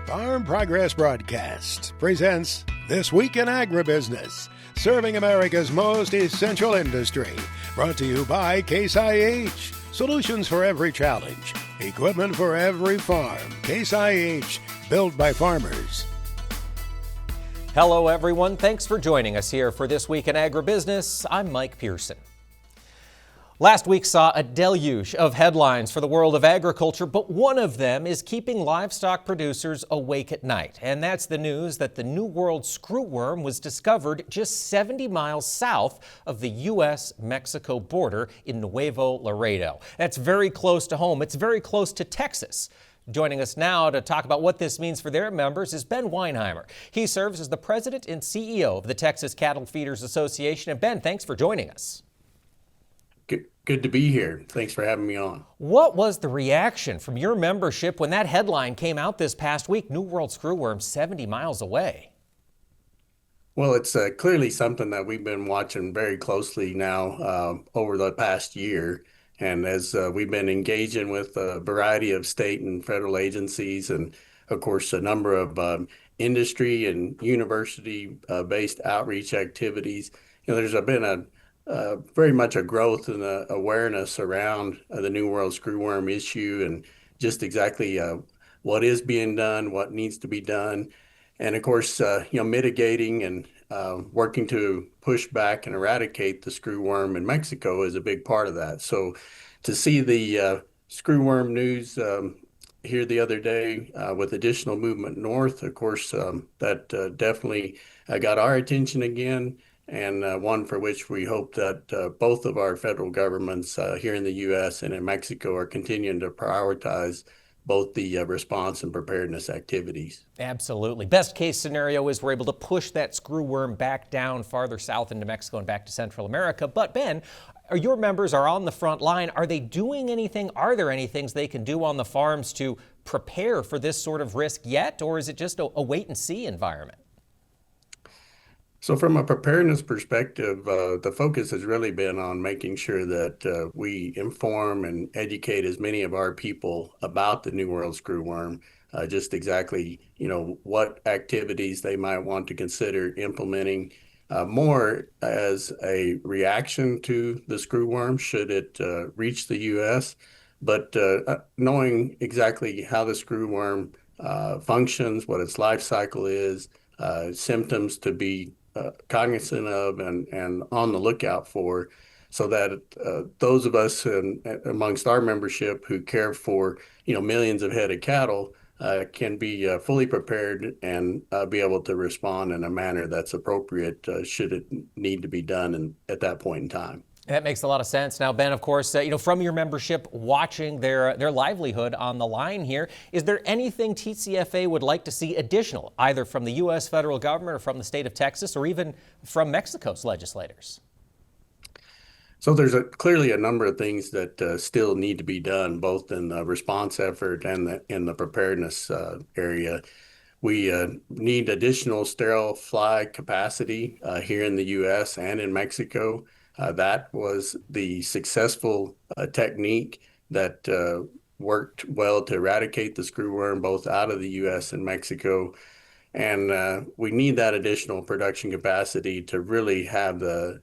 Farm Progress Broadcast presents This Week in Agribusiness, serving America's most essential industry. Brought to you by Case IH. Solutions for every challenge. Equipment for every farm. Case IH, built by farmers. Hello, everyone. Thanks for joining us here for This Week in Agribusiness. I'm Mike Pearson. Last week saw a deluge of headlines for the world of agriculture, but one of them is keeping livestock producers awake at night. And that's the news that the New World Screwworm was discovered just 70 miles south of the U.S.-Mexico border in Nuevo Laredo. That's very close to home. It's very close to Texas. Joining us now to talk about what this means for their members is Ben Weinheimer. He serves as the president and CEO of the Texas Cattle Feeders Association. And Ben, thanks for joining us. Good to be here. Thanks for having me on. What was the reaction from your membership when that headline came out this past week, New World Screwworm 70 miles away? Well, it's clearly something that we've been watching very closely now over the past year. And as we've been engaging with a variety of state and federal agencies and, of course, a number of industry and university-based outreach activities, there's been very much a growth in the awareness around the New World Screwworm issue and just exactly what is being done, what needs to be done. And of course, mitigating and working to push back and eradicate the screwworm in Mexico is a big part of that. So to see the screwworm news here the other day with additional movement north, of course, that definitely got our attention again. And one for which we hope that both of our federal governments here in the U.S. and in Mexico are continuing to prioritize both the response and preparedness activities. Absolutely. Best case scenario is we're able to push that screwworm back down farther south into Mexico and back to Central America. But Ben, your members are on the front line. Are they doing anything? Are there any things they can do on the farms to prepare for this sort of risk yet? Or is it just a wait and see environment? So from a preparedness perspective, the focus has really been on making sure that we inform and educate as many of our people about the New World Screwworm, just exactly, what activities they might want to consider implementing more as a reaction to the screwworm should it reach the U.S., but knowing exactly how the screwworm functions, what its life cycle is, symptoms to be cognizant of and on the lookout for, so that those of us amongst our membership who care for millions of head of cattle can be fully prepared and be able to respond in a manner that's appropriate should it need to be done at that point in time. That makes a lot of sense. Now, Ben, of course, from your membership watching their livelihood on the line here, is there anything TCFA would like to see additional, either from the U.S. federal government or from the state of Texas or even from Mexico's legislators? So there's clearly a number of things that still need to be done, both in the response effort and in the preparedness area. We need additional sterile fly capacity here in the U.S. and in Mexico. That was the successful technique that worked well to eradicate the screwworm both out of the U.S. and Mexico. And we need that additional production capacity to really have the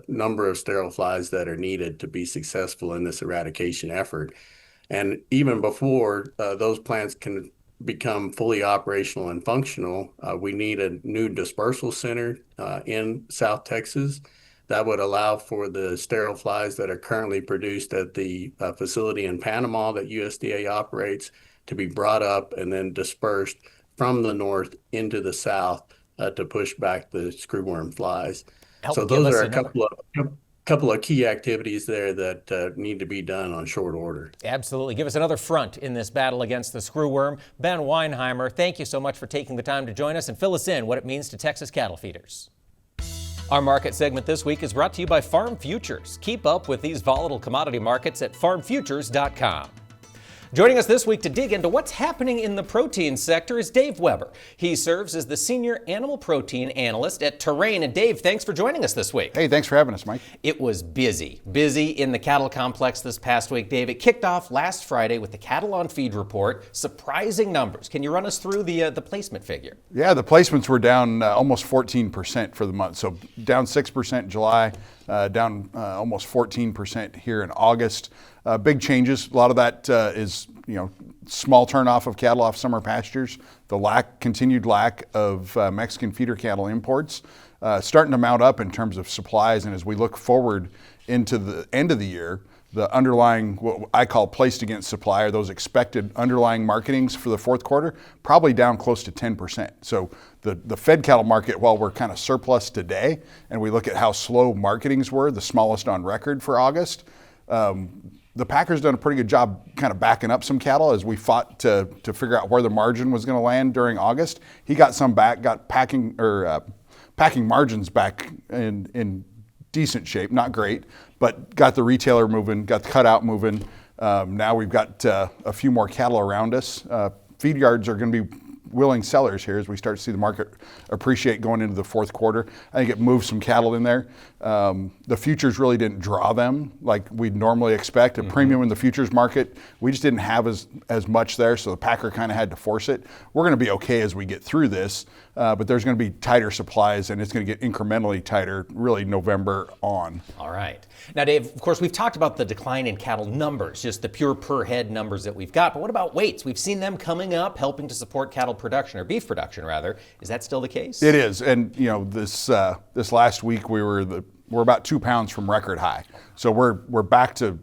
number of sterile flies that are needed to be successful in this eradication effort. And even before those plants can become fully operational and functional, we need a new dispersal center in South Texas that would allow for the sterile flies that are currently produced at the facility in Panama that USDA operates to be brought up and then dispersed from the north into the south to push back the screwworm flies. So those are a couple of key activities there that need to be done on short order. Absolutely. Give us another front in this battle against the screwworm. Ben Weinheimer, thank you so much for taking the time to join us and fill us in what it means to Texas cattle feeders. Our market segment this week is brought to you by Farm Futures. Keep up with these volatile commodity markets at farmfutures.com. Joining us this week to dig into what's happening in the protein sector is Dave Weber. He serves as the Senior Animal Protein Analyst at Terrain. And Dave, thanks for joining us this week. Hey, thanks for having us, Mike. It was busy in the cattle complex this past week, Dave. It kicked off last Friday with the Cattle on Feed report. Surprising numbers. Can you run us through the placement figure? Yeah, the placements were down almost 14% for the month. So down 6% in July, down almost 14% here in August. Big changes. A lot of that is, small turnoff of cattle off summer pastures. The continued lack of Mexican feeder cattle imports starting to mount up in terms of supplies. And as we look forward into the end of the year, the underlying, what I call placed against supply, or those expected underlying marketings for the fourth quarter, probably down close to 10%. So the fed cattle market, while we're kind of surplus today, and we look at how slow marketings were, the smallest on record for August, the Packers done a pretty good job kind of backing up some cattle as we fought to figure out where the margin was going to land during August. He got some back, got packing margins back in decent shape, not great, but got the retailer moving, got the cutout moving. Now we've got a few more cattle around us. Feed yards are going to be willing sellers here as we start to see the market appreciate going into the fourth quarter. I think it moved some cattle in there. The futures really didn't draw them like we'd normally expect. A premium in the futures market, we just didn't have as much there, so the packer kind of had to force it. We're going to be okay as we get through this, but there's going to be tighter supplies, and it's going to get incrementally tighter really November on. All right. Now, Dave, of course, we've talked about the decline in cattle numbers, just the pure per head numbers that we've got, but what about weights? We've seen them coming up, helping to support cattle production, or beef production rather. Is that still the case? It is, and this last week we're about 2 pounds from record high, so we're back to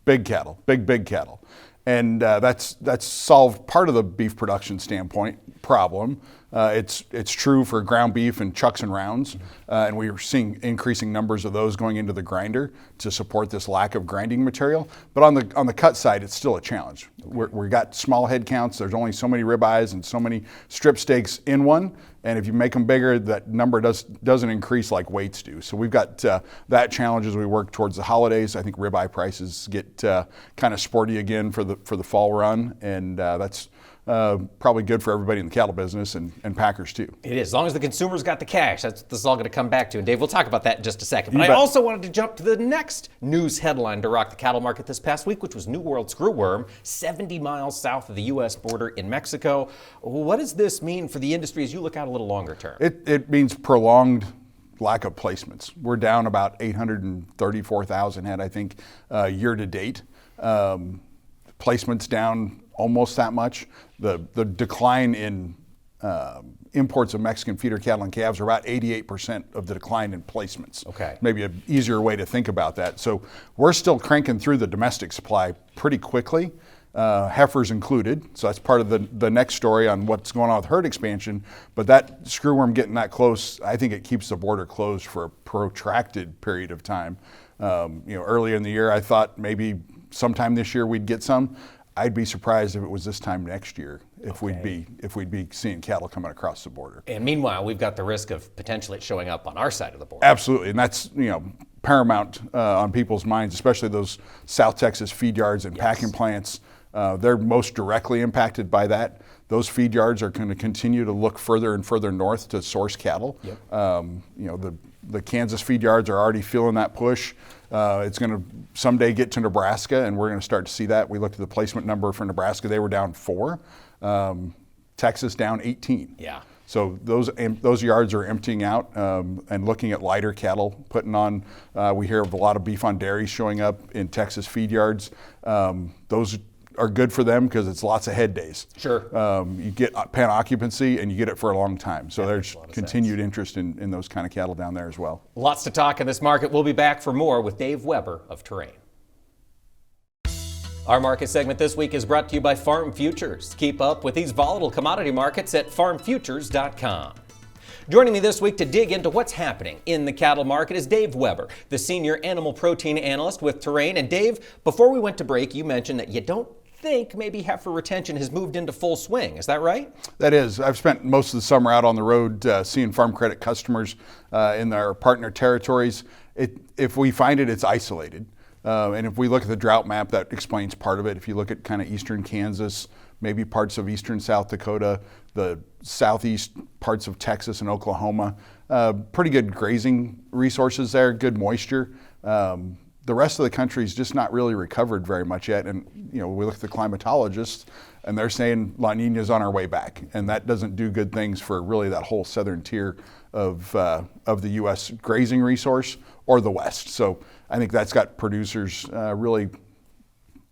big cattle, big cattle, and that's solved part of the beef production standpoint problem. It's true for ground beef and chucks and rounds, and we are seeing increasing numbers of those going into the grinder to support this lack of grinding material. But on the cut side, it's still a challenge. We got small head counts. There's only so many ribeyes and so many strip steaks in one, and if you make them bigger, that number doesn't increase like weights do. So we've got that challenge as we work towards the holidays. I think ribeye prices get kind of sporty again for the fall run, and that's probably good for everybody in the cattle business and packers too. It is. As long as the consumer's got the cash, this is all going to come back to. And Dave, we'll talk about that in just a second. But I also wanted to jump to the next news headline to rock the cattle market this past week, which was New World Screwworm, 70 miles south of the U.S. border in Mexico. What does this mean for the industry as you look out a little longer term? It means prolonged lack of placements. We're down about 834,000 head, I think, year to date. Placements down almost that much. The decline in imports of Mexican feeder cattle and calves are about 88% of the decline in placements. Okay. Maybe an easier way to think about that. So we're still cranking through the domestic supply pretty quickly, heifers included. So that's part of the next story on what's going on with herd expansion. But that screwworm getting that close, I think it keeps the border closed for a protracted period of time. Earlier in the year, I thought maybe sometime this year we'd get some. I'd be surprised if it was this time next year if we'd be seeing cattle coming across the border. And meanwhile, we've got the risk of potentially it showing up on our side of the border. Absolutely, and that's paramount on people's minds, especially those South Texas feed yards and packing plants. They're most directly impacted by that. Those feed yards are going to continue to look further and further north to source cattle. Yep. The Kansas feed yards are already feeling that push. It's going to someday get to Nebraska, and we're going to start to see that. We looked at the placement number for Nebraska; they were down 4. Texas down 18. Yeah. So those yards are emptying out and looking at lighter cattle putting on. We hear of a lot of beef on dairies showing up in Texas feed yards. Those are good for them because it's lots of head days. Sure. You get pen occupancy and you get it for a long time. So there's continued interest in those kind of cattle down there as well. Lots to talk in this market. We'll be back for more with Dave Weber of Terrain. Our market segment this week is brought to you by Farm Futures. Keep up with these volatile commodity markets at farmfutures.com. Joining me this week to dig into what's happening in the cattle market is Dave Weber, the Senior Animal Protein Analyst with Terrain. And Dave, before we went to break, you mentioned that you don't think maybe heifer retention has moved into full swing. Is that right? That is. I've spent most of the summer out on the road seeing farm credit customers in their partner territories. If we find it, it's isolated. And if we look at the drought map, that explains part of it. If you look at kind of eastern Kansas, maybe parts of eastern South Dakota, the southeast parts of Texas and Oklahoma, pretty good grazing resources there, good moisture. The rest of the country is just not really recovered very much yet. And, we look at the climatologists and they're saying La Nina's on our way back. And that doesn't do good things for really that whole southern tier of the U.S. grazing resource or the West. So I think that's got producers really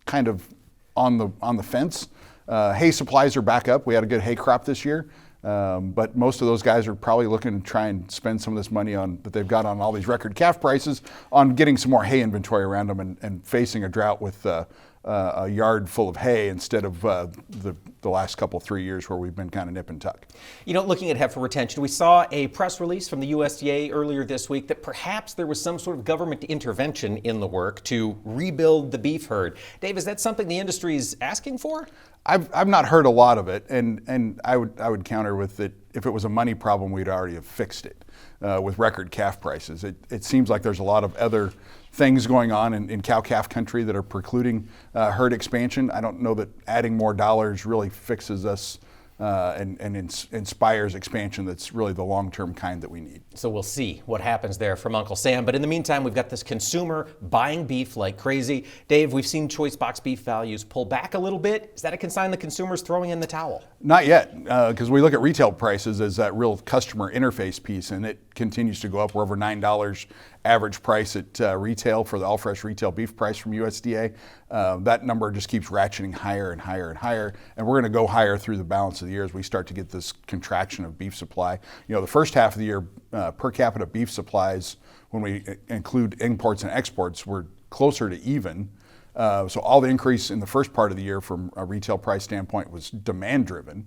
kind of on the fence. Hay supplies are back up. We had a good hay crop this year. But most of those guys are probably looking to try and spend some of this money that they've got on all these record calf prices on getting some more hay inventory around them and facing a drought with a yard full of hay instead of the last 3 years where we've been kind of nip and tuck. Looking at heifer retention, we saw a press release from the USDA earlier this week that perhaps there was some sort of government intervention in the work to rebuild the beef herd. Dave, is that something the industry is asking for? I've not heard a lot of it, and I would counter with that if it was a money problem, we'd already have fixed it with record calf prices. It seems like there's a lot of other things going on in cow-calf country that are precluding herd expansion. I don't know that adding more dollars really fixes us and inspires expansion that's really the long-term kind that we need. So we'll see what happens there from Uncle Sam. But in the meantime, we've got this consumer buying beef like crazy. Dave, we've seen choice box beef values pull back a little bit. Is that a consign the consumer's throwing in the towel? Not yet, because we look at retail prices as that real customer interface piece, and it continues to go up. We're over $9 average price at retail for the all-fresh retail beef price from USDA. That number just keeps ratcheting higher and higher and higher, and we're going to go higher through the balance of the year as we start to get this contraction of beef supply. The first half of the year, per capita beef supplies, when we include imports and exports, were closer to even. So all the increase in the first part of the year from a retail price standpoint was demand driven,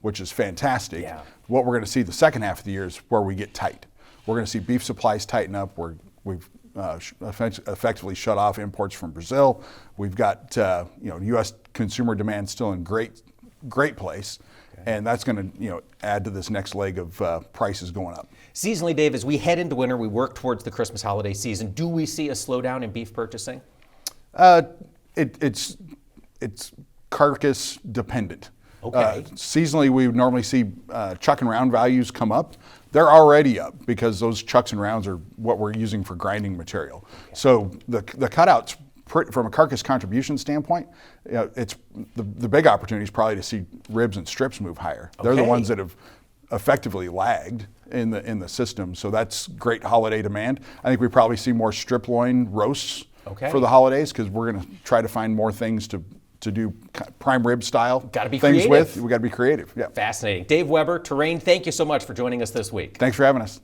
which is fantastic. Yeah. What we're going to see the second half of the year is where we get tight. We're going to see beef supplies tighten up. We've effectively shut off imports from Brazil. We've got U.S. consumer demand still in great place, and that's going to add to this next leg of prices going up. Seasonally, Dave, as we head into winter, we work towards the Christmas holiday season. Do we see a slowdown in beef purchasing? It's carcass dependent. Okay. Seasonally, we would normally see chuck and round values come up. They're already up because those chucks and rounds are what we're using for grinding material. Okay. So the cutouts, from a carcass contribution standpoint, it's the big opportunity is probably to see ribs and strips move higher. Okay. They're the ones that have effectively lagged in the system. So that's great holiday demand. I think we probably see more strip loin roasts for the holidays because we're going to try to find more things to do prime rib style things creative. with. We got to be creative. Yeah. Fascinating. Dave Weber, Terrain, thank you so much for joining us this week. Thanks for having us.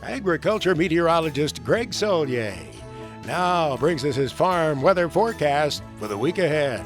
Agriculture meteorologist Greg Solier now brings us his farm weather forecast for the week ahead.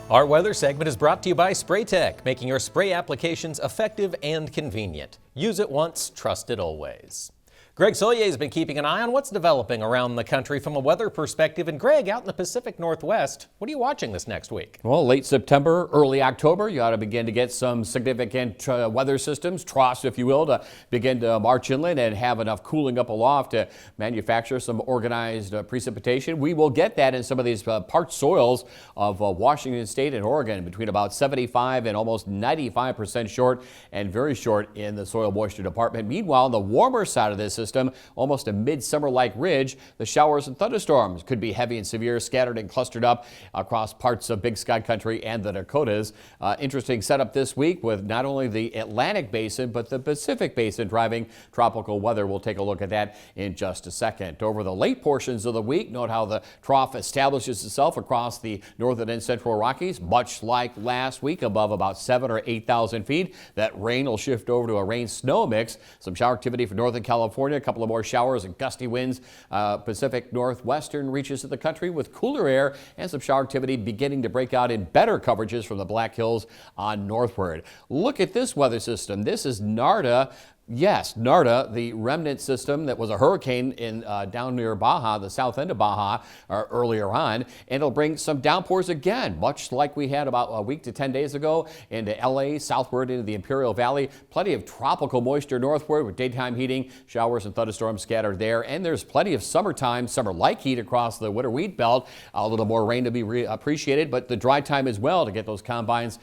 Our weather segment is brought to you by SprayTech, making your spray applications effective and convenient. Use it once, trust it always. Greg Solier has been keeping an eye on what's developing around the country from a weather perspective. And Greg, out in the Pacific Northwest, what are you watching this next week? Well, late September, early October, you ought to begin to get some significant weather systems, troughs, if you will, to begin to march inland and have enough cooling up aloft to manufacture some organized precipitation. We will get that in some of these parched soils of Washington State and Oregon, between about 75 and almost 95% short and very short in the soil moisture department. Meanwhile, on the warmer side of this system, almost a midsummer-like ridge, the showers and thunderstorms could be heavy and severe, scattered and clustered up across parts of Big Sky Country and the Dakotas. Interesting setup this week with not only the Atlantic Basin, but the Pacific Basin driving tropical weather. We'll take a look at that in just a second. Over the late portions of the week, note how the trough establishes itself across the northern and central Rockies, much like last week, above about 7,000 or 8,000 feet. That rain will shift over to a rain-snow mix. Some shower activity for Northern California, a couple of more showers and gusty winds. Pacific Northwestern reaches of the country with cooler air and some shower activity beginning to break out in better coverages from the Black Hills on northward. Look at this weather system. This is NARDA Yes, NARDA, the remnant system that was a hurricane in down near Baja, the south end of Baja, earlier on, and it'll bring some downpours again, much like we had about a week to 10 days ago into LA, southward into the Imperial Valley. Plenty of tropical moisture northward with daytime heating, showers and thunderstorms scattered there, and there's plenty of summer-like heat across the winter wheat belt. A little more rain to be appreciated, but the dry time as well to get those combines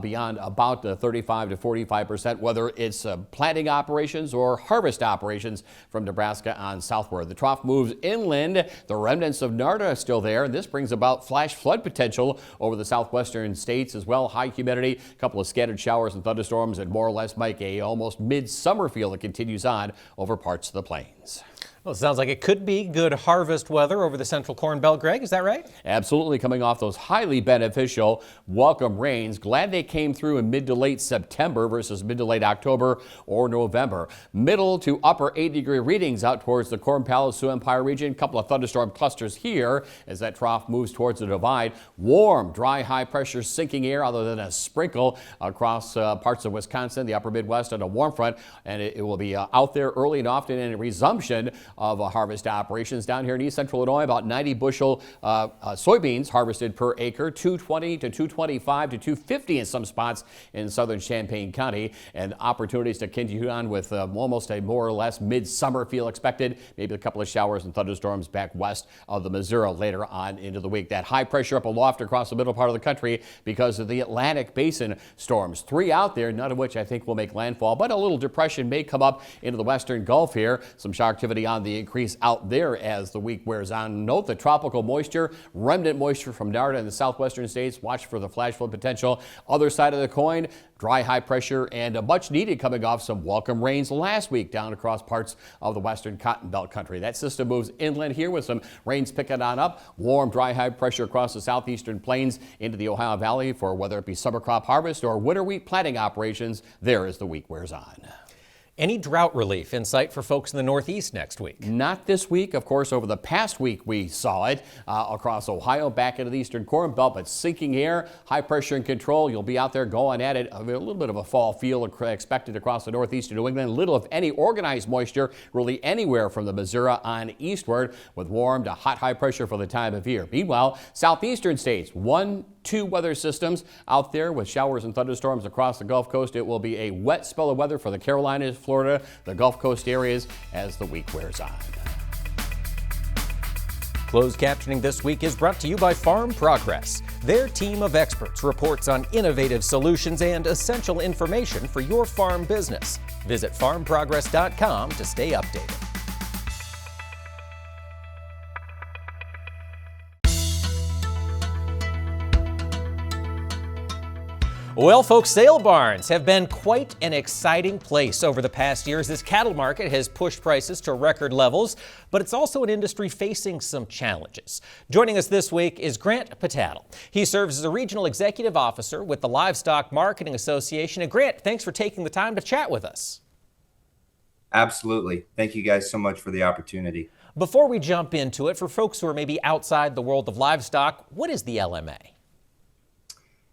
beyond about 35 to 45%, whether it's planting operations or harvest operations from Nebraska on southward. The trough moves inland. The remnants of NARDA are still there, and this brings about flash flood potential over the southwestern states as well. High humidity, a couple of scattered showers and thunderstorms, and more or less make a almost midsummer feel that continues on over parts of the plains. Well, it sounds like it could be good harvest weather over the central Corn Belt, Greg. Is that right? Absolutely, coming off those highly beneficial welcome rains. Glad they came through in mid to late September versus mid to late October or November. Middle to upper 80-degree readings out towards the Corn Palace, Sioux Empire region. A couple of thunderstorm clusters here as that trough moves towards the divide. Warm, dry, high pressure sinking air other than a sprinkle across parts of Wisconsin, the upper Midwest, and a warm front. And it will be out there early and often in a resumption of harvest operations. Down here in east central Illinois, about 90 bushel soybeans harvested per acre, 220 to 225 to 250 in some spots in southern Champaign County, and opportunities to continue on with almost a more or less midsummer feel expected. Maybe a couple of showers and thunderstorms back west of the Missouri later on into the week. That high pressure up aloft across the middle part of the country because of the Atlantic Basin storms. 3 out there, none of which I think will make landfall, but a little depression may come up into the western Gulf here. Some shock activity on the increase out there as the week wears on. Note the tropical moisture, remnant moisture from NARDA in the southwestern states. Watch for the flash flood potential. Other side of the coin, dry high pressure and much needed coming off some welcome rains last week down across parts of the western Cotton Belt country. That system moves inland here with some rains picking on up. Warm, dry high pressure across the southeastern plains into the Ohio Valley for whether it be summer crop harvest or winter wheat planting operations there as the week wears on. Any drought relief in sight for folks in the Northeast next week? Not this week. Of course, over the past week we saw it across Ohio, back into the eastern Corn Belt, but sinking air, high pressure and control. You'll be out there going at it. A little bit of a fall feel expected across the northeastern New England. Little, if any, organized moisture really anywhere from the Missouri on eastward with warm to hot high pressure for the time of year. Meanwhile, southeastern states, 1-2 weather systems out there with showers and thunderstorms across the Gulf Coast. It will be a wet spell of weather for the Carolinas, Florida, the Gulf Coast areas as the week wears on. Closed captioning this week is brought to you by Farm Progress. Their team of experts reports on innovative solutions and essential information for your farm business. Visit farmprogress.com to stay updated. Well, folks, sale barns have been quite an exciting place over the past years. This cattle market has pushed prices to record levels, but it's also an industry facing some challenges. Joining us this week is Grant Patel. He serves as a regional executive officer with the Livestock Marketing Association. And Grant, thanks for taking the time to chat with us. Absolutely. Thank you guys so much for the opportunity. Before we jump into it, for folks who are maybe outside the world of livestock, what is the LMA?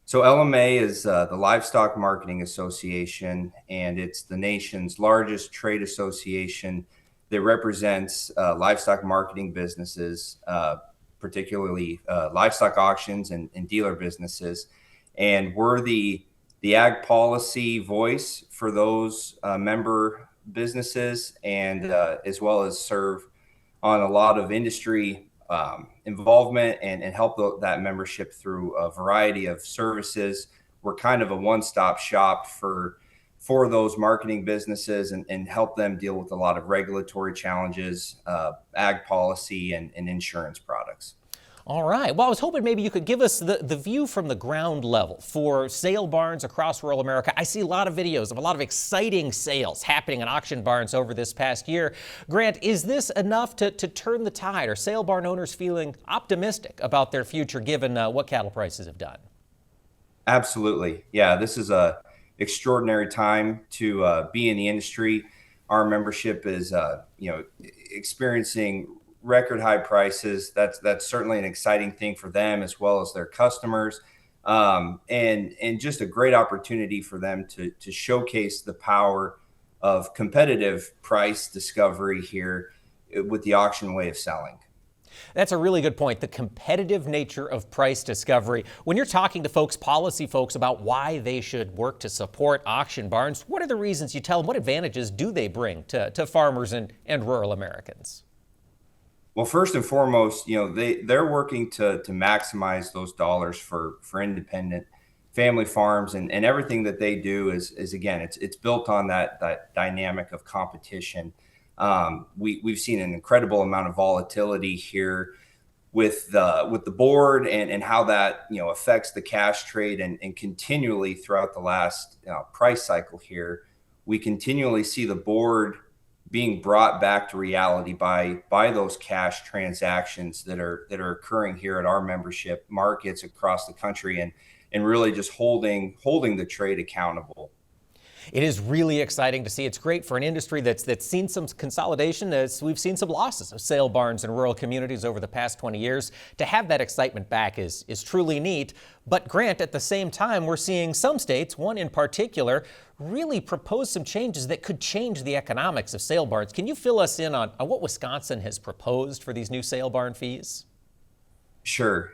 So LMA is the Livestock Marketing Association, and it's the nation's largest trade association that represents livestock marketing businesses, particularly livestock auctions and dealer businesses. And we're the ag policy voice for those member businesses, and as well as serve on a lot of industry involvement and help that membership through a variety of services. We're kind of a one-stop shop for those marketing businesses and help them deal with a lot of regulatory challenges, ag policy and insurance products. All right. Well, I was hoping maybe you could give us the view from the ground level for sale barns across rural America. I see a lot of videos of a lot of exciting sales happening in auction barns over this past year. Grant, is this enough to turn the tide? Are sale barn owners feeling optimistic about their future given what cattle prices have done? Absolutely. Yeah, this is a extraordinary time to be in the industry. Our membership is, experiencing record high prices. That's certainly an exciting thing for them as well as their customers, and just a great opportunity for them to showcase the power of competitive price discovery here with the auction way of selling. That's a really good point, the competitive nature of price discovery. When you're talking to folks, policy folks, about why they should work to support auction barns, what are the reasons you tell them? What advantages do they bring to farmers and rural Americans? Well, first and foremost, they're working to maximize those dollars for independent family farms, and everything that they do is again, it's built on that dynamic of competition. We've seen an incredible amount of volatility here with the board and how that affects the cash trade, and continually throughout the last price cycle here, we continually see the board being brought back to reality by those cash transactions that are occurring here at our membership markets across the country, and really just holding the trade accountable. It is really exciting to see. It's great for an industry that's seen some consolidation, as we've seen some losses of sale barns in rural communities over the past 20 years. To have that excitement back is truly neat. But Grant, at the same time, we're seeing some states, one in particular, really propose some changes that could change the economics of sale barns. Can you fill us in on what Wisconsin has proposed for these new sale barn fees? Sure.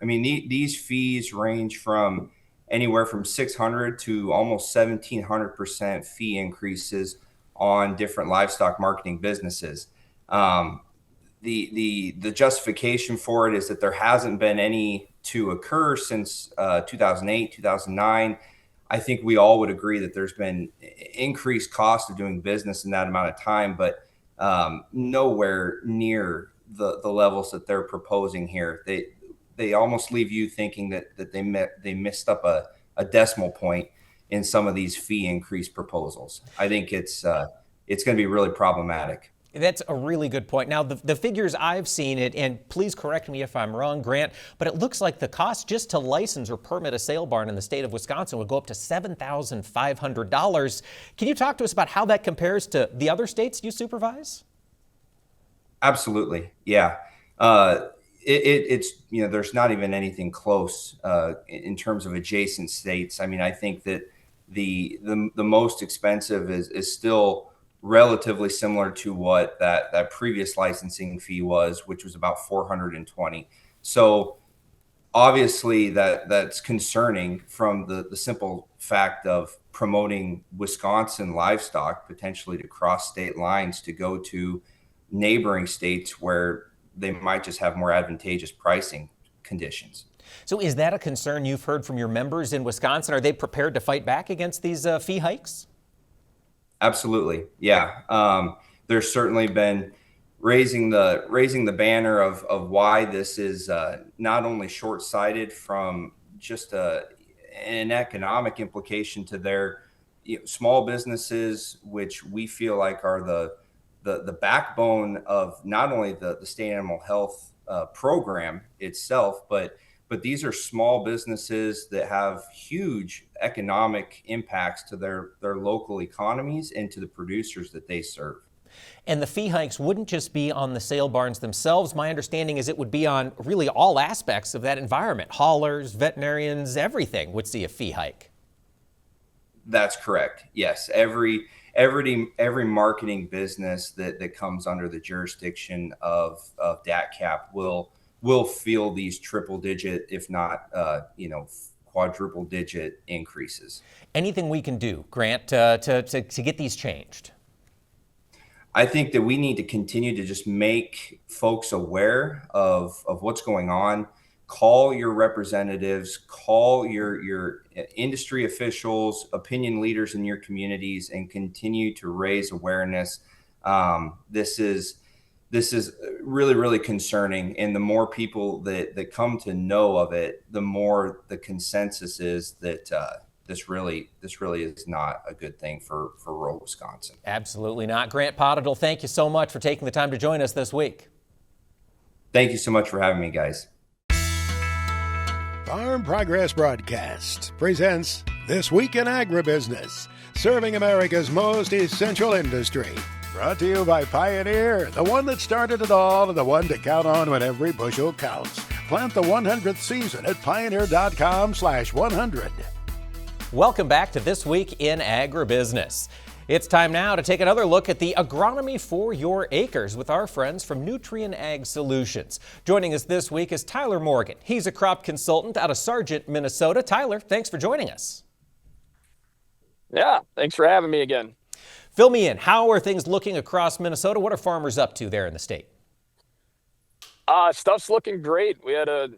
I mean, these fees range from anywhere from 600 to almost 1,700% fee increases on different livestock marketing businesses. The justification for it is that there hasn't been any to occur since 2008, 2009. I think we all would agree that there's been increased cost of doing business in that amount of time, but nowhere near the levels that they're proposing here. They almost leave you thinking that they missed up a decimal point in some of these fee increase proposals. I think it's going to be really problematic. That's a really good point. Now, the figures I've seen, and please correct me if I'm wrong, Grant, but it looks like the cost just to license or permit a sale barn in the state of Wisconsin would go up to $7,500. Can you talk to us about how that compares to the other states you supervise? Absolutely, yeah. It's there's not even anything close in terms of adjacent states. I mean, I think that the most expensive is still relatively similar to what that previous licensing fee was, which was about $420. So obviously that's concerning from the simple fact of promoting Wisconsin livestock potentially to cross state lines to go to neighboring states where they might just have more advantageous pricing conditions. So is that a concern you've heard from your members in Wisconsin? Are they prepared to fight back against these fee hikes? Absolutely, yeah. There's certainly been raising the banner of why this is not only short-sighted from just an economic implication to their small businesses, which we feel like are the backbone of not only the state animal health program itself, but these are small businesses that have huge economic impacts to their local economies and to the producers that they serve. And the fee hikes wouldn't just be on the sale barns themselves. My understanding is it would be on really all aspects of that environment. Haulers, veterinarians, everything would see a fee hike. That's correct. Yes. Every marketing business that comes under the jurisdiction of DATCAP will feel these triple digit, if not quadruple digit increases. Anything we can do, Grant, to get these changed? I think that we need to continue to just make folks aware of what's going on. Call your representatives, call your industry officials, opinion leaders in your communities, and continue to raise awareness. This is really, really concerning. And the more people that come to know of it, the more the consensus is that this really is not a good thing for rural Wisconsin. Absolutely not. Grant Pottital, thank you so much for taking the time to join us this week. Thank you so much for having me, guys. Farm Progress Broadcast presents This Week in Agribusiness, serving America's most essential industry. Brought to you by Pioneer, the one that started it all and the one to count on when every bushel counts. Plant the 100th season at pioneer.com/100. Welcome back to This Week in Agribusiness. It's time now to take another look at the agronomy for your acres with our friends from Nutrien Ag Solutions. Joining us this week is Tyler Morgan. He's a crop consultant out of Sargent, Minnesota. Tyler, thanks for joining us. Yeah, thanks for having me again. Fill me in. How are things looking across Minnesota? What are farmers up to there in the state? Stuff's looking great. We had a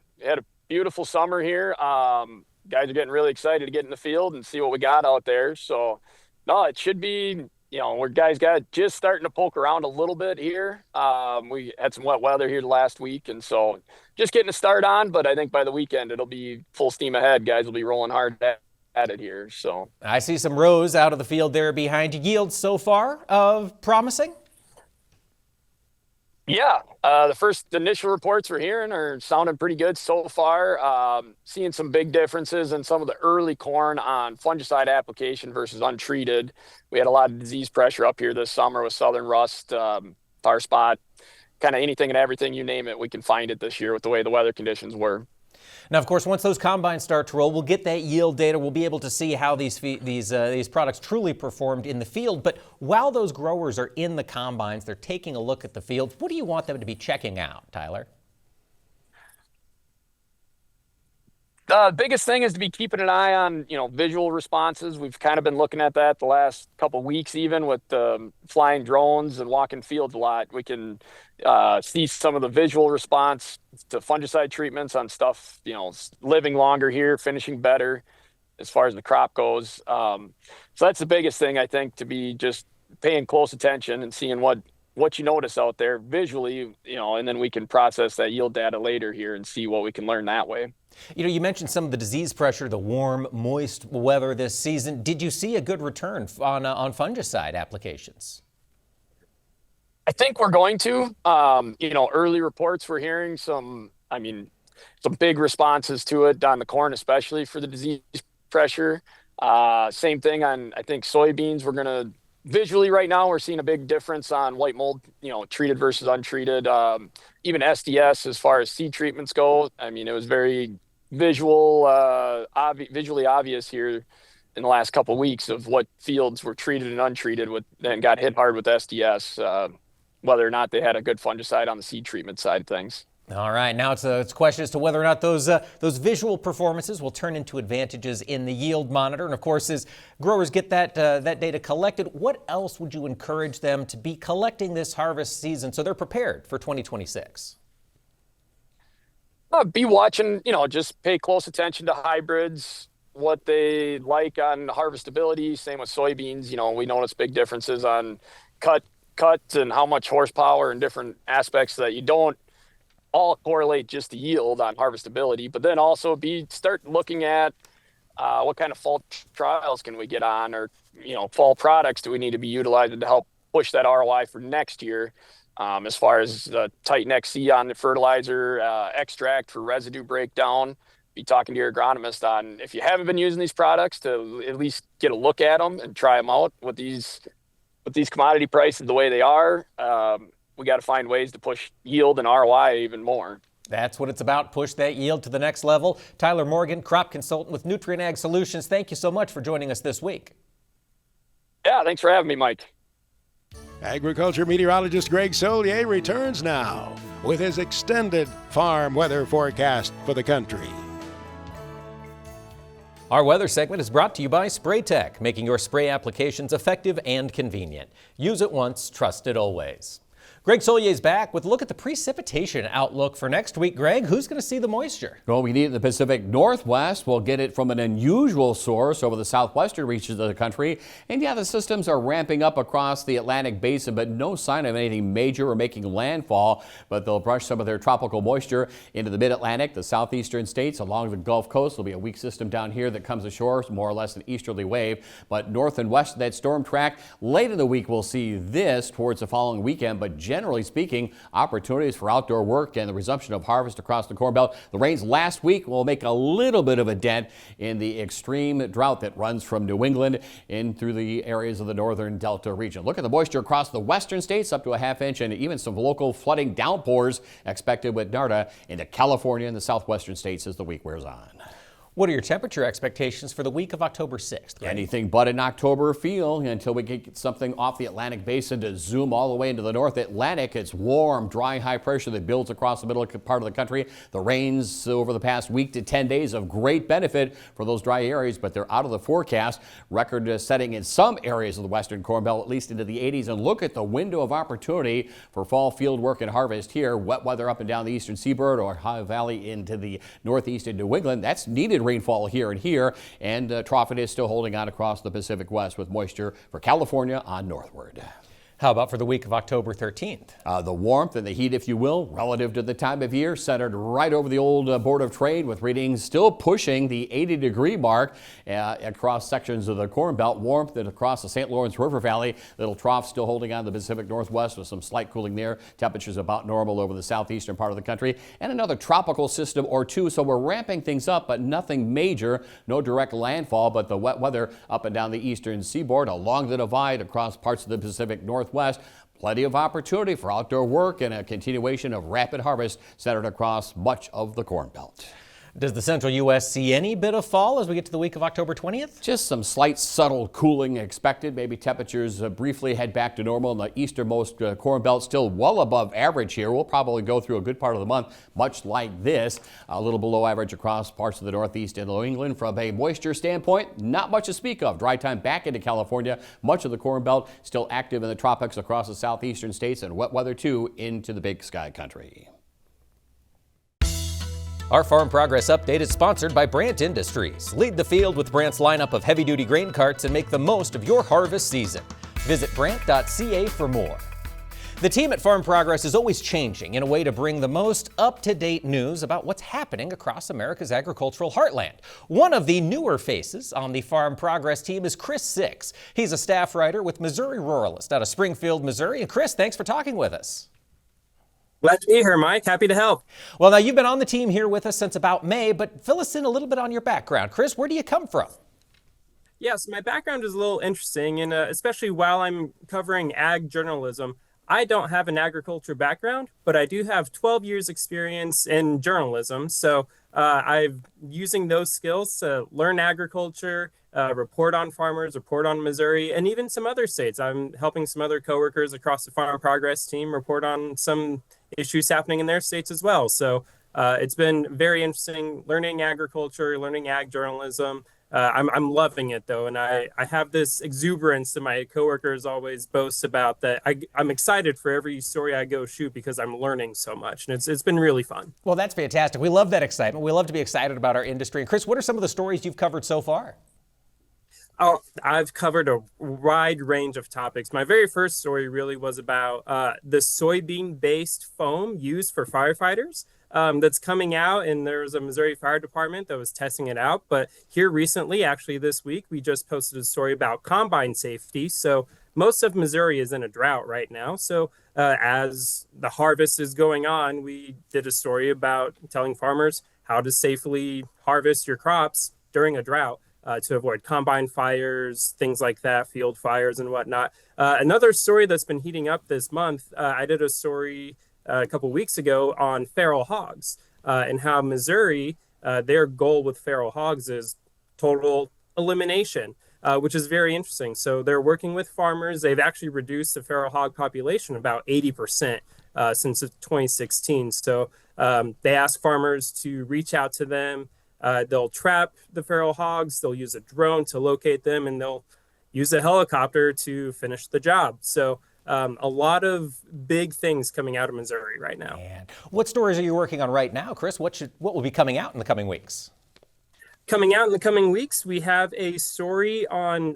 beautiful summer here. Guys are getting really excited to get in the field and see what we got out there. So, no, it should be, where guys got just starting to poke around a little bit here. We had some wet weather here last week, and so just getting a start on. But I think by the weekend it'll be full steam ahead. Guys will be rolling hard at it here. So I see some rows out of the field there behind you. Yields so far promising? Yeah, the first initial reports we're hearing are sounding pretty good so far. Seeing some big differences in some of the early corn on fungicide application versus untreated. We had a lot of disease pressure up here this summer with southern rust, tar spot, kind of anything and everything, you name it, we can find it this year with the way the weather conditions were. Now, of course, once those combines start to roll, we'll get that yield data. We'll be able to see how these products truly performed in the field. But while those growers are in the combines, they're taking a look at the field. What do you want them to be checking out, Tyler? The biggest thing is to be keeping an eye on, visual responses. We've kind of been looking at that the last couple of weeks, even with flying drones and walking fields a lot. We can see some of the visual response to fungicide treatments on stuff, living longer here, finishing better as far as the crop goes. So that's the biggest thing, I think, to be just paying close attention and seeing what you notice out there visually, and then we can process that yield data later here and see what we can learn that way. You mentioned some of the disease pressure, the warm, moist weather this season. Did you see a good return on fungicide applications? I think we're going to. Early reports we're hearing some big responses to it on the corn, especially for the disease pressure. Same thing on, I think, soybeans. We're going to visually right now, we're seeing a big difference on white mold, treated versus untreated. Even SDS, as far as seed treatments go, it was very visually obvious here in the last couple of weeks of what fields were treated and untreated with and got hit hard with SDS, whether or not they had a good fungicide on the seed treatment side of things. All right, now it's a question as to whether or not those visual performances will turn into advantages in the yield monitor. And of course, as growers get that data collected, what else would you encourage them to be collecting this harvest season so they're prepared for 2026? Be watching, just pay close attention to hybrids, what they like on harvestability. Same with soybeans. We notice big differences on cut and how much horsepower and different aspects that you don't all correlate just the yield on harvestability, but then also start looking at what kind of fall trials can we get on, or fall products do we need to be utilizing to help push that ROI for next year, as far as the Titan XC on the fertilizer, extract for residue breakdown. Be talking to your agronomist on, if you haven't been using these products, to at least get a look at them and try them out with these commodity prices the way they are. We got to find ways to push yield and ROI even more. That's what it's about. Push that yield to the next level. Tyler Morgan, crop consultant with Nutrien Ag Solutions. Thank you so much for joining us this week. Yeah, thanks for having me, Mike. Agriculture meteorologist Greg Solier returns now with his extended farm weather forecast for the country. Our weather segment is brought to you by SprayTech, making your spray applications effective and convenient. Use it once, trust it always. Greg Solier is back with a look at the precipitation outlook for next week. Greg, who's going to see the moisture? Well, we need it in the Pacific Northwest. We'll get it from an unusual source over the southwestern reaches of the country. And yeah, the systems are ramping up across the Atlantic basin, but no sign of anything major or making landfall. But they'll brush some of their tropical moisture into the mid-Atlantic, the southeastern states, along the Gulf Coast. There'll be a weak system down here that comes ashore, more or less an easterly wave. But north and west of that storm track, late in the week, we'll see this towards the following weekend. But generally speaking, opportunities for outdoor work and the resumption of harvest across the Corn Belt. The rains last week will make a little bit of a dent in the extreme drought that runs from New England in through the areas of the northern Delta region. Look at the moisture across the western states, up to a half inch, and even some local flooding downpours expected with NARDA into California and the southwestern states as the week wears on. What are your temperature expectations for the week of October 6th? Greg? Anything but an October feel until we get something off the Atlantic basin to zoom all the way into the North Atlantic. It's warm, dry, high pressure that builds across the middle part of the country. The rains over the past week to 10 days of great benefit for those dry areas, but they're out of the forecast. Record setting in some areas of the western Corn Belt, at least into the 80s. And look at the window of opportunity for fall field work and harvest here. Wet weather up and down the eastern seaboard or Ohio Valley into the northeast and New England. That's needed rainfall here and trough it is still holding on across the Pacific West with moisture for California on northward. How about for the week of October 13th? The warmth and the heat, if you will, relative to the time of year, centered right over the old Board of Trade with readings still pushing the 80-degree mark across sections of the Corn Belt. Warmth and across the St. Lawrence River Valley. Little trough still holding on to the Pacific Northwest with some slight cooling there. Temperatures about normal over the southeastern part of the country. And another tropical system or two. So we're ramping things up, but nothing major. No direct landfall, but the wet weather up and down the eastern seaboard, along the divide across parts of the Pacific Northwest. Plenty of opportunity for outdoor work and a continuation of rapid harvest centered across much of the Corn Belt. Does the central U.S. see any bit of fall as we get to the week of October 20th? Just some slight subtle cooling expected. Maybe temperatures briefly head back to normal in the easternmost Corn Belt, still well above average here. We'll probably go through a good part of the month much like this. A little below average across parts of the Northeast and New England. From a moisture standpoint, not much to speak of. Dry time back into California. Much of the Corn Belt still active in the tropics across the southeastern states, and wet weather too into the Big Sky country. Our Farm Progress Update is sponsored by Brandt Industries. Lead the field with Brandt's lineup of heavy-duty grain carts and make the most of your harvest season. Visit Brandt.ca for more. The team at Farm Progress is always changing in a way to bring the most up-to-date news about what's happening across America's agricultural heartland. One of the newer faces on the Farm Progress team is Chris Six. He's a staff writer with Missouri Ruralist out of Springfield, Missouri. And Chris, thanks for talking with us. Glad to be here, Mike. Happy to help. Well, now you've been on the team here with us since about May, but fill us in a little bit on your background. Chris, where do you come from? Yes, my background is a little interesting, and especially while I'm covering ag journalism, I don't have an agriculture background, but I do have 12 years experience in journalism. So I'm using those skills to learn agriculture, report on farmers, report on Missouri, and even some other states. I'm helping some other coworkers across the Farm Progress team report on some issues happening in their states as well. So it's been very interesting learning agriculture, learning ag journalism. I'm loving it though, and I have this exuberance that my coworkers always boast about, that I'm excited for every story I go shoot because I'm learning so much, and it's been really fun. Well, that's fantastic. We love that excitement. We love to be excited about our industry. And Chris, what are some of the stories you've covered so far? Oh, I've covered a wide range of topics. My very first story really was about the soybean-based foam used for firefighters that's coming out, and there was a Missouri Fire Department that was testing it out. But here recently, actually this week, we just posted a story about combine safety. So most of Missouri is in a drought right now. So as the harvest is going on, we did a story about telling farmers how to safely harvest your crops during a drought. To avoid combine fires, things like that, field fires and whatnot. Another story that's been heating up this month, I did a story a couple weeks ago on feral hogs and how Missouri, their goal with feral hogs is total elimination, which is very interesting. So they're working with farmers. They've actually reduced the feral hog population about 80% since 2016. So they ask farmers to reach out to them. They'll trap the feral hogs, they'll use a drone to locate them, and they'll use a helicopter to finish the job. So a lot of big things coming out of Missouri right now. And what stories are you working on right now, Chris? What will be coming out in the coming weeks? Coming out in the coming weeks, we have a story on,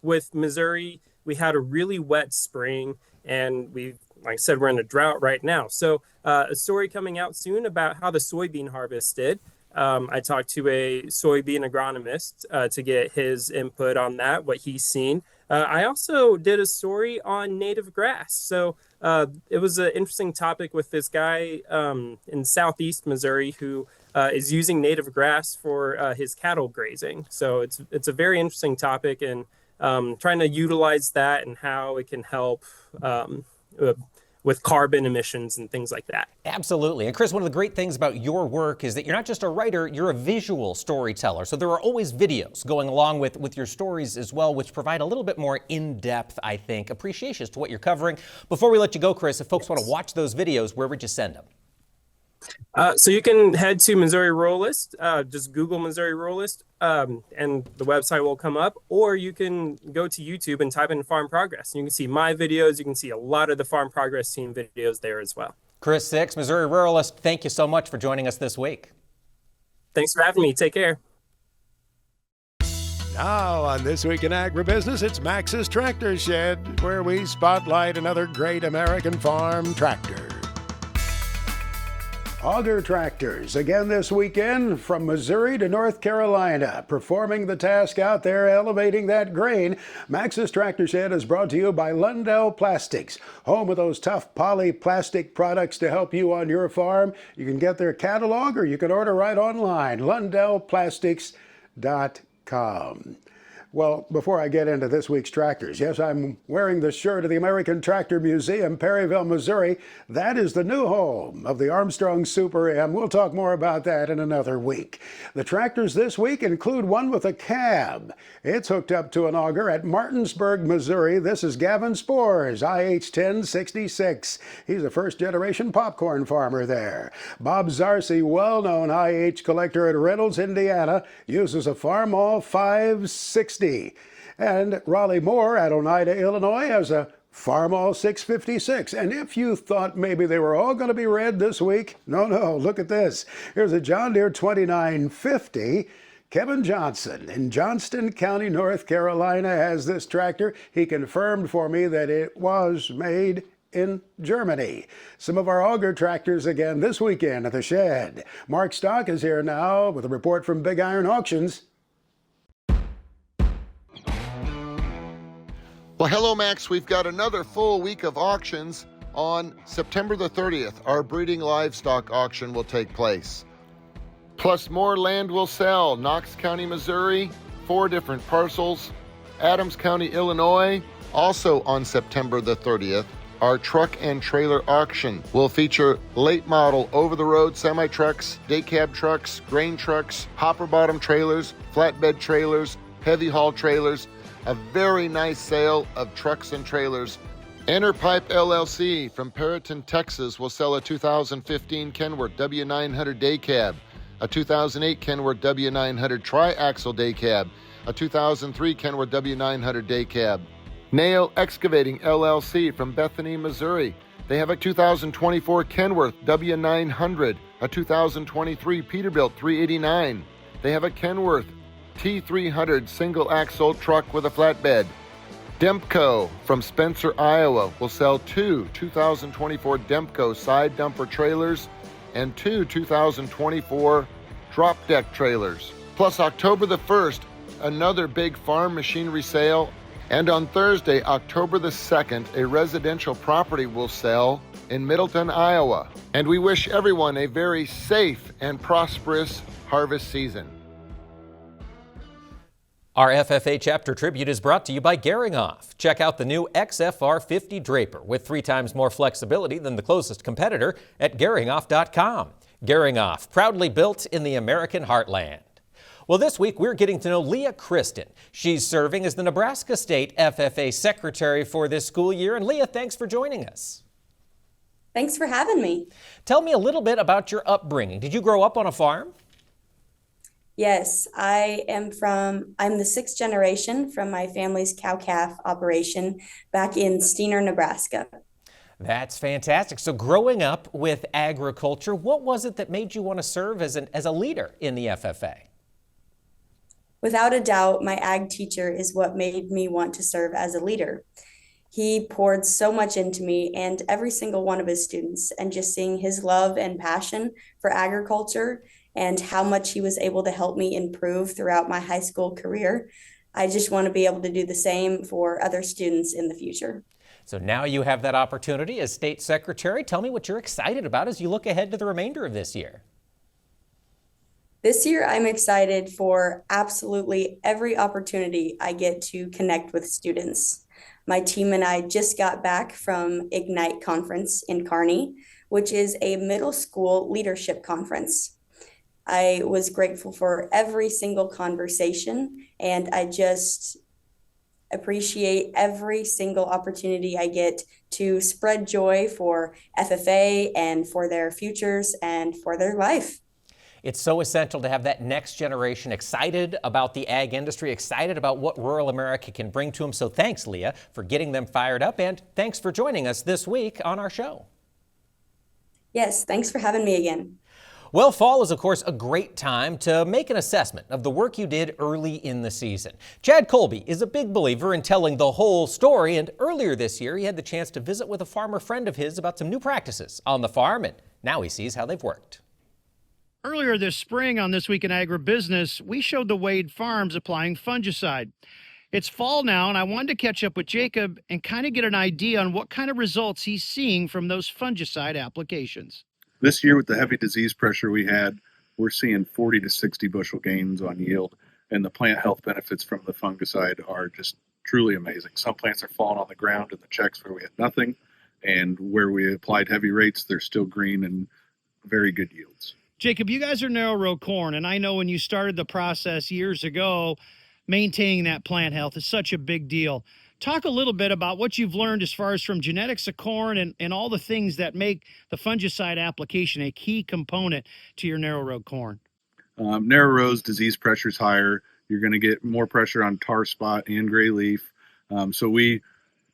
with Missouri, we had a really wet spring, and like I said, we're in a drought right now. So a story coming out soon about how the soybean harvest did. I talked to a soybean agronomist to get his input on that, what he's seen. I also did a story on native grass. So it was an interesting topic with this guy in southeast Missouri who is using native grass for his cattle grazing. So it's a very interesting topic, and trying to utilize that and how it can help with carbon emissions and things like that. Absolutely. And Chris, one of the great things about your work is that you're not just a writer, you're a visual storyteller. So there are always videos going along with your stories as well, which provide a little bit more in-depth, I think, appreciation to what you're covering. Before we let you go, Chris, if folks want to watch those videos, where would you send them? So you can head to Missouri Rural List, just Google Missouri Rural List, and the website will come up, or you can go to YouTube and type in Farm Progress. You can see my videos. You can see a lot of the Farm Progress team videos there as well. Chris Six, Missouri Ruralist, thank you so much for joining us this week. Thanks for having me. Take care. Now on This Week in Agribusiness, it's Max's Tractor Shed, where we spotlight another great American farm tractor. Auger tractors again this weekend from Missouri to North Carolina, performing the task out there, elevating that grain. Max's Tractor Shed is brought to you by Lundell Plastics, home of those tough poly plastic products to help you on your farm. You can get their catalog or you can order right online, LundellPlastics.com. Well, before I get into this week's tractors, yes, I'm wearing the shirt of the American Tractor Museum, Perryville, Missouri. That is the new home of the Armstrong Super M. We'll talk more about that in another week. The tractors this week include one with a cab. It's hooked up to an auger at Martinsburg, Missouri. This is Gavin Spores, IH1066. He's a first-generation popcorn farmer there. Bob Zarcy, well-known IH collector at Reynolds, Indiana, uses a Farmall 560. And Raleigh Moore at Oneida, Illinois, has a Farmall 656. And if you thought maybe they were all going to be red this week, no, look at this. Here's a John Deere 2950. Kevin Johnson in Johnston County, North Carolina, has this tractor. He confirmed for me that it was made in Germany. Some of our auger tractors again this weekend at the shed. Mark Stock is here now with a report from Big Iron Auctions. Well, hello, Max. We've got another full week of auctions. On September the 30th, our breeding livestock auction will take place. Plus, more land will sell. Knox County, Missouri, 4 different parcels. Adams County, Illinois. Also on September the 30th, our truck and trailer auction will feature late model over-the-road semi-trucks, day cab trucks, grain trucks, hopper bottom trailers, flatbed trailers, heavy haul trailers. A very nice sale of trucks and trailers. Enterpipe LLC from Perryton, Texas will sell a 2015 Kenworth W900 day cab, a 2008 Kenworth W900 tri-axle day cab, a 2003 Kenworth W900 day cab. Nail Excavating LLC from Bethany, Missouri. They have a 2024 Kenworth W900, a 2023 Peterbilt 389. They have a Kenworth T300 single-axle truck with a flatbed. Dempco from Spencer, Iowa will sell 2 2024 Dempco side dumper trailers and 2 2024 drop deck trailers. Plus, October the 1st, another big farm machinery sale. And on Thursday, October the 2nd, a residential property will sell in Middleton, Iowa. And we wish everyone a very safe and prosperous harvest season. Our FFA Chapter Tribute is brought to you by Geringoff. Check out the new XFR 50 Draper with 3 times more flexibility than the closest competitor at Geringoff.com. Geringoff, proudly built in the American heartland. Well, this week we're getting to know Leah Kristen. She's serving as the Nebraska State FFA Secretary for this school year. And Leah, thanks for joining us. Thanks for having me. Tell me a little bit about your upbringing. Did you grow up on a farm? Yes, I'm the 6th generation from my family's cow-calf operation back in Steiner, Nebraska. That's fantastic. So growing up with agriculture, what was it that made you want to serve as a leader in the FFA? Without a doubt, my ag teacher is what made me want to serve as a leader. He poured so much into me and every single one of his students, and just seeing his love and passion for agriculture and how much he was able to help me improve throughout my high school career. I just want to be able to do the same for other students in the future. So now you have that opportunity as State Secretary. Tell me what you're excited about as you look ahead to the remainder of this year. This year, I'm excited for absolutely every opportunity I get to connect with students. My team and I just got back from Ignite conference in Kearney, which is a middle school leadership conference. I was grateful for every single conversation, and I just appreciate every single opportunity I get to spread joy for FFA and for their futures and for their life. It's so essential to have that next generation excited about the ag industry, excited about what rural America can bring to them. So thanks, Leah, for getting them fired up, and thanks for joining us this week on our show. Yes, thanks for having me again. Well, fall is, of course, a great time to make an assessment of the work you did early in the season. Chad Colby is a big believer in telling the whole story, and earlier this year he had the chance to visit with a farmer friend of his about some new practices on the farm, and now he sees how they've worked. Earlier this spring on This Week in Agribusiness, we showed the Wade Farms applying fungicide. It's fall now, and I wanted to catch up with Jacob and kind of get an idea on what kind of results he's seeing from those fungicide applications. This year with the heavy disease pressure we had, we're seeing 40 to 60 bushel gains on yield, and the plant health benefits from the fungicide are just truly amazing. Some plants are falling on the ground in the checks where we had nothing, and where we applied heavy rates, they're still green and very good yields. Jacob, you guys are narrow row corn, and I know when you started the process years ago, maintaining that plant health is such a big deal. Talk a little bit about what you've learned as far as from genetics of corn and all the things that make the fungicide application a key component to your narrow row corn. Narrow rows, disease pressure is higher. You're going to get more pressure on tar spot and gray leaf. So we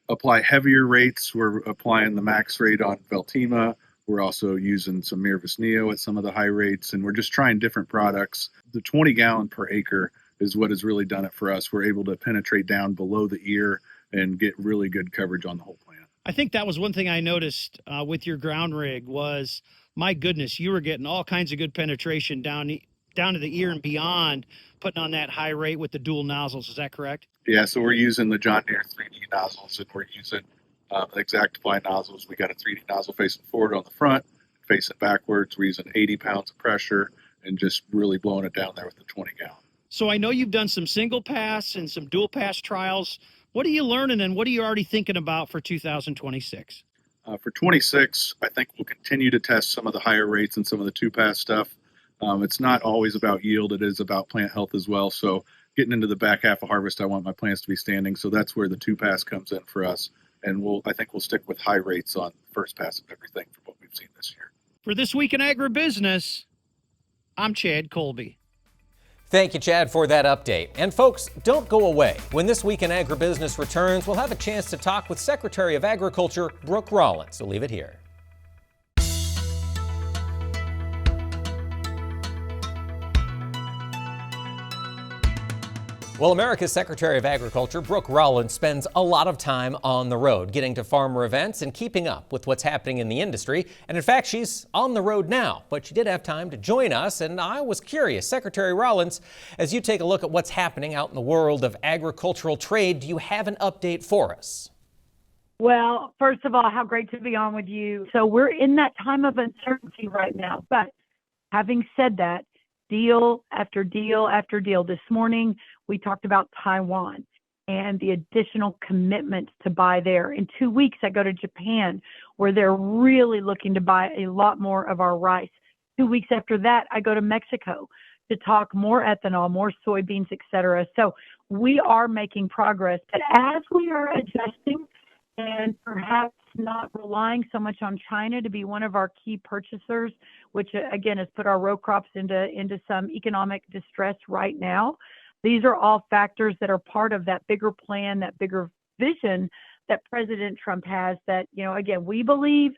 apply heavier rates. We're applying the max rate on Veltima. We're also using some Mirvis Neo at some of the high rates, and we're just trying different products. The 20 gallon per acre is what has really done it for us. We're able to penetrate down below the ear and get really good coverage on the whole plant. I think that was one thing I noticed with your ground rig was, my goodness, you were getting all kinds of good penetration down to the ear and beyond, putting on that high rate with the dual nozzles. Is that correct? Yeah, so we're using the John Deere 3D nozzles, and we're using Exact Apply nozzles. We got a 3D nozzle facing forward on the front, facing backwards. We're using 80 pounds of pressure and just really blowing it down there with the 20 gallon. So I know you've done some single pass and some dual pass trials. What are you learning, and what are you already thinking about for 2026? For 26, I think we'll continue to test some of the higher rates and some of the two-pass stuff. It's not always about yield. It is about plant health as well. So getting into the back half of harvest, I want my plants to be standing. So that's where the two-pass comes in for us. And I think we'll stick with high rates on first pass of everything from what we've seen this year. For This Week in Agribusiness, I'm Chad Colby. Thank you, Chad, for that update. And folks, don't go away. When This Week in Agribusiness returns, we'll have a chance to talk with Secretary of Agriculture Brooke Rollins. So leave it here. Well, America's Secretary of Agriculture, Brooke Rollins, spends a lot of time on the road, getting to farmer events and keeping up with what's happening in the industry. And in fact, she's on the road now, but she did have time to join us. And I was curious, Secretary Rollins, as you take a look at what's happening out in the world of agricultural trade, do you have an update for us? Well, first of all, how great to be on with you. So we're in that time of uncertainty right now. But having said that, deal after deal after deal. This morning, we talked about Taiwan and the additional commitment to buy there. In 2 weeks, I go to Japan, where they're really looking to buy a lot more of our rice. 2 weeks after that, I go to Mexico to talk more ethanol, more soybeans, et cetera. So we are making progress. But as we are adjusting and perhaps not relying so much on China to be one of our key purchasers, which again has put our row crops into some economic distress right now. These are all factors that are part of that bigger plan, that bigger vision that President Trump has that, again, we believe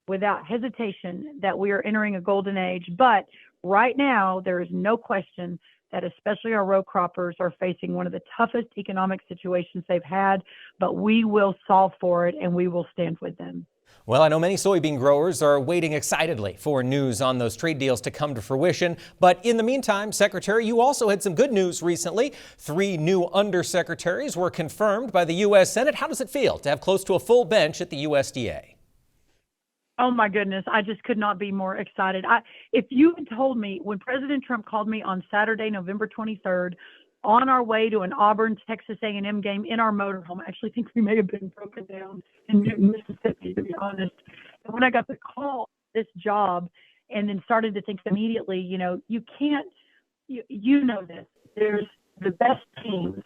without hesitation that we are entering a golden age. But right now, there is no question that especially our row croppers are facing one of the toughest economic situations they've had, but we will solve for it and we will stand with them. Well, I know many soybean growers are waiting excitedly for news on those trade deals to come to fruition. But in the meantime, Secretary, you also had some good news recently. 3 new undersecretaries were confirmed by the U.S. Senate. How does it feel to have close to a full bench at the USDA? Oh, my goodness. I just could not be more excited. If you had told me when President Trump called me on Saturday, November 23rd, on our way to an Auburn, Texas A&M game in our motorhome. I actually think we may have been broken down in Newton, Mississippi, to be honest. And when I got the call, this job, and then started to think immediately, you can't, you know this, there's the best teams,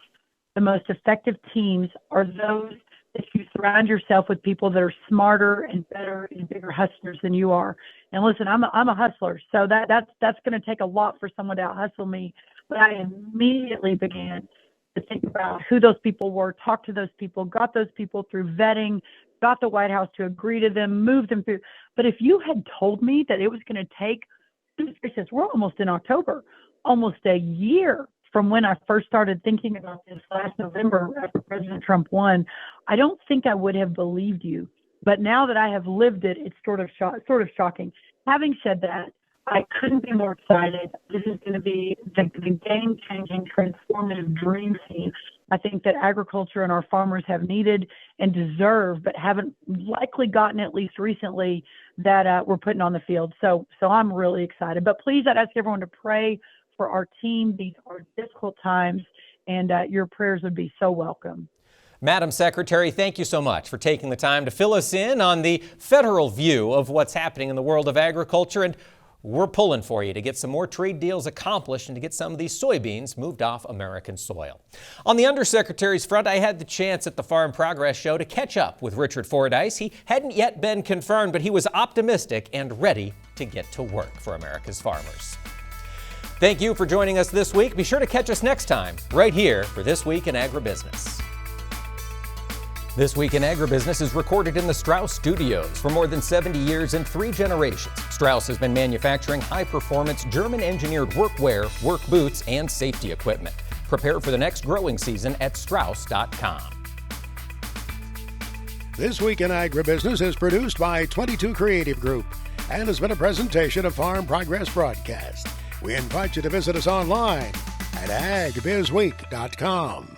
the most effective teams are those that you surround yourself with people that are smarter and better and bigger hustlers than you are. And listen, I'm a hustler, so that's going to take a lot for someone to out-hustle me. But I immediately began to think about who those people were, talk to those people, got those people through vetting, got the White House to agree to them, moved them through. But if you had told me that it was going to take, we're almost in October, almost a year from when I first started thinking about this last November after President Trump won, I don't think I would have believed you. But now that I have lived it, it's sort of shocking. Having said that, I couldn't be more excited. This is going to be the game-changing, transformative dream team I think that agriculture and our farmers have needed and deserve, but haven't likely gotten, at least recently, that we're putting on the field. So I'm really excited. But please, I'd ask everyone to pray for our team. These are difficult times, and your prayers would be so welcome. Madam Secretary, thank you so much for taking the time to fill us in on the federal view of what's happening in the world of agriculture. And we're pulling for you to get some more trade deals accomplished and to get some of these soybeans moved off American soil. On the Undersecretary's front, I had the chance at the Farm Progress Show to catch up with Richard Fordyce. He hadn't yet been confirmed, but he was optimistic and ready to get to work for America's farmers. Thank you for joining us this week. Be sure to catch us next time right here for This Week in Agribusiness. This Week in Agribusiness is recorded in the Strauss Studios. For more than 70 years and 3 generations, Strauss has been manufacturing high-performance German-engineered workwear, work boots, and safety equipment. Prepare for the next growing season at Strauss.com. This Week in Agribusiness is produced by 22 Creative Group and has been a presentation of Farm Progress Broadcast. We invite you to visit us online at agbizweek.com.